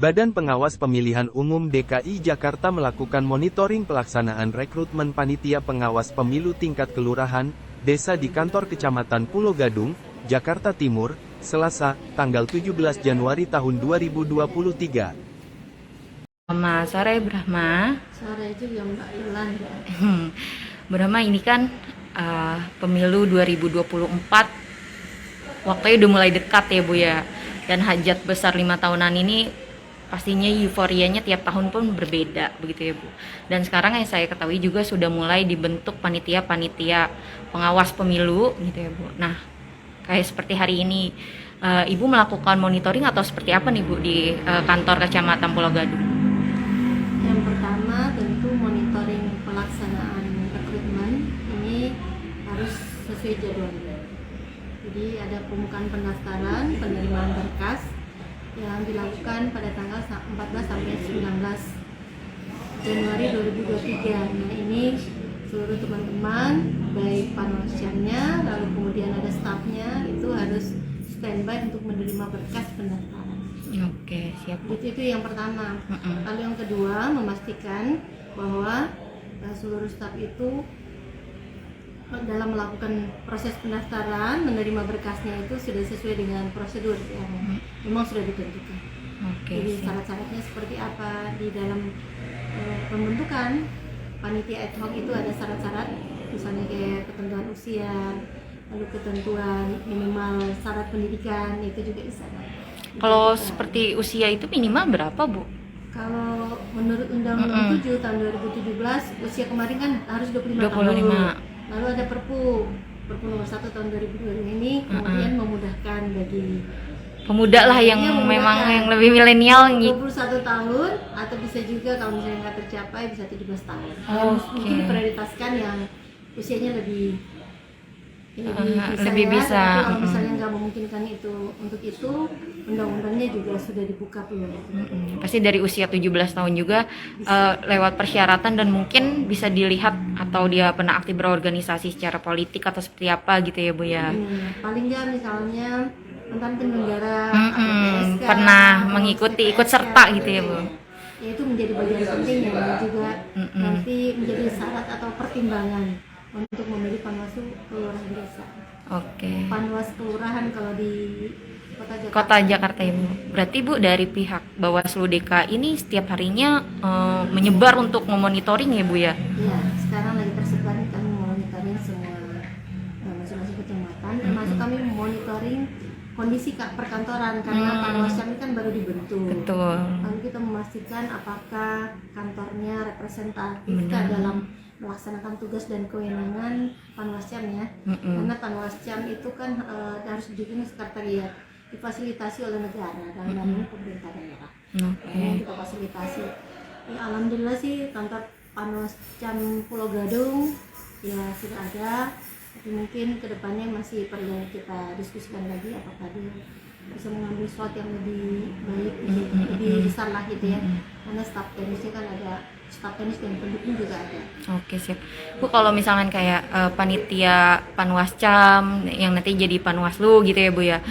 Badan Pengawas Pemilihan Umum DKI Jakarta melakukan monitoring pelaksanaan rekrutmen panitia pengawas pemilu tingkat kelurahan, desa di kantor Kecamatan Pulo Gadung, Jakarta Timur, Selasa, tanggal 17 Januari tahun 2023. Selamat sore Brahma. Sore juga Mbak Ilan. Brahma, ini kan pemilu 2024, waktunya udah mulai dekat ya Bu ya. Dan hajat besar 5 tahunan ini pastinya euforianya tiap tahun pun berbeda begitu ya Bu. Dan sekarang yang saya ketahui juga sudah mulai dibentuk panitia-panitia pengawas pemilu gitu ya Bu. Nah, kayak seperti hari ini Ibu melakukan monitoring atau seperti apa nih Bu di kantor Kecamatan Pulau Gadung? Yang pertama tentu monitoring pelaksanaan rekrutmen ini harus sesuai jadwalnya. Jadi ada pembukaan pendaftaran, penerimaan berkas yang dilakukan pada tanggal 14 sampai 19 Januari 2023. Nah, ini seluruh teman-teman baik panwascamnya lalu kemudian ada stafnya itu harus standby untuk menerima berkas pendaftaran. Oke, siap. Itu yang pertama. Lalu yang kedua, memastikan bahwa seluruh staf itu dalam melakukan proses pendaftaran, menerima berkasnya itu sudah sesuai dengan prosedur yang memang sudah ditentukan. Jadi syarat-syaratnya seperti apa di dalam pembentukan panitia ad hoc itu ada syarat-syarat, misalnya kayak ketentuan usia, lalu ketentuan minimal syarat pendidikan itu juga di sana. Kalau seperti usia itu minimal berapa Bu? Kalau menurut Undang-Undang 7 tahun 2017 usia kemarin kan harus 25 tahun. Lalu ada Perpu nomor 1 tahun 2020 ini kemudian memudahkan bagi pemuda lah yang memang yang lebih milenial 21 tahun atau bisa juga kalau misalnya nggak tercapai bisa 17 tahun. Mungkin diprioritaskan yang usianya lebih bisa. Tapi kalau misalnya nggak memungkinkan itu untuk itu undang-undangnya juga sudah dibuka belum. Pasti dari usia 17 tahun juga lewat persyaratan dan mungkin bisa dilihat atau dia pernah aktif berorganisasi secara politik atau seperti apa gitu ya Bu ya. Paling nggak misalnya mantan penyelenggara atau PSK, pernah mengikuti ikut serta gitu ya Bu. Ya itu menjadi bagian penting yang juga nanti menjadi syarat atau pertimbangan untuk memilih panwas kelurahan desa. Panwas kelurahan kalau di Kota Jakarta ya Bu. Berarti Bu dari pihak Bawaslu DKI ini setiap harinya menyebar untuk memonitoring ya Bu ya? Iya, sekarang lagi tersebar kami monitoring semua masing-masing kecamatan, termasuk kami monitoring kondisi perkantoran karena panwascam ini kan baru dibentuk. Betul. Lalu kita memastikan apakah kantornya representatif dalam melaksanakan tugas dan kewenangan panwascam ya. Karena panwascam itu kan harus didukung sekretariat, difasilitasi oleh negara dalam hal ini pemerintah daerah. Kita fasilitasi. Ya, alhamdulillah sih kantor panwascam Pulau Gadung ya sudah ada. Tapi mungkin kedepannya masih perlu kita diskusikan lagi apakah dia bisa mengambil slot yang lebih baik, lebih besar lah gitu ya. Karena staf teknisnya kan ada staf teknis dan pendukung juga ada. Oke, siap. Bu, kalau misalkan kayak panitia panwascam yang nanti jadi panwaslu gitu ya Bu ya.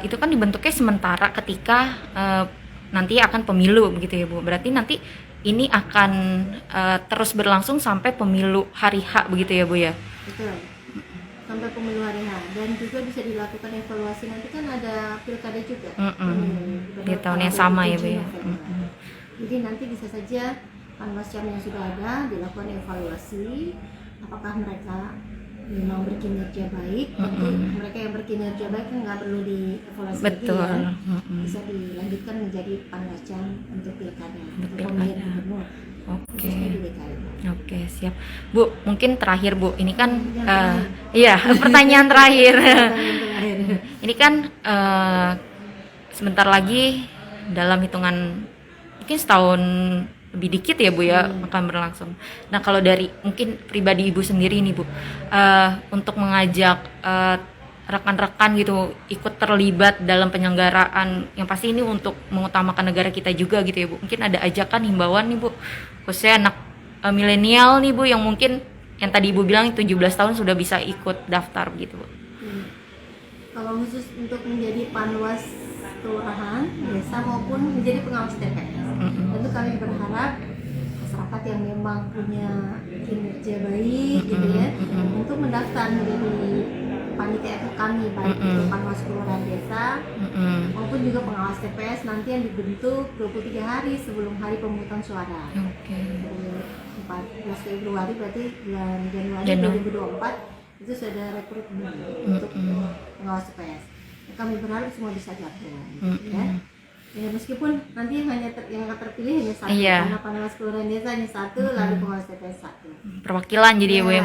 Itu kan dibentuknya sementara ketika nanti akan pemilu begitu ya Bu. Berarti nanti ini akan terus berlangsung sampai pemilu hari H begitu ya Bu ya. Betul. Sampai pemilu hari H, dan juga bisa dilakukan evaluasi nanti kan ada pilkada juga di tahun yang sama ya Bu ya. Jadi nanti bisa saja panwascam yang sudah ada dilakukan evaluasi apakah mereka memang berkinerja baik. Nanti mereka yang berkinerja baik kan nggak perlu dievaluasi lagi ya. Bisa dilanjutkan menjadi panwascam untuk pilkada untuk pemilihan gubernur. Oke, siap. Bu, mungkin terakhir Bu, ini kan pertanyaan terakhir. Ini kan sebentar lagi dalam hitungan mungkin setahun lebih dikit ya Bu ya akan berlangsung. Nah, kalau dari mungkin pribadi Ibu sendiri nih Bu, untuk mengajak rekan-rekan gitu ikut terlibat dalam penyelenggaraan yang pasti ini untuk mengutamakan negara kita juga gitu ya Bu. Mungkin ada ajakan himbauan nih Bu, khususnya anak milenial nih Bu yang mungkin yang tadi Ibu bilang 17 tahun sudah bisa ikut daftar gitu Bu. Kalau khusus untuk menjadi panwas kelurahan, desa maupun menjadi pengawas TPS. Tentu kami berharap masyarakat yang memang punya kinerja baik gitu ya, untuk mendaftar menjadi panitia ad hoc kami, baik itu panwas kelurahan desa maupun juga pengawas TPS nanti yang dibentuk 23 hari sebelum hari pemungutan suara. Oke. 14 Februari berarti bulan Januari 2024 itu sudah rekrutmen untuk pengawas TPS. Kami berharap semua bisa gabung, ya. Ya meskipun nanti hanya yang akan terpilih hanya satu, karena panwas kelurahan desa hanya satu, lalu pengawas TPS satu. Perwakilan jadi ya, Bu, ya,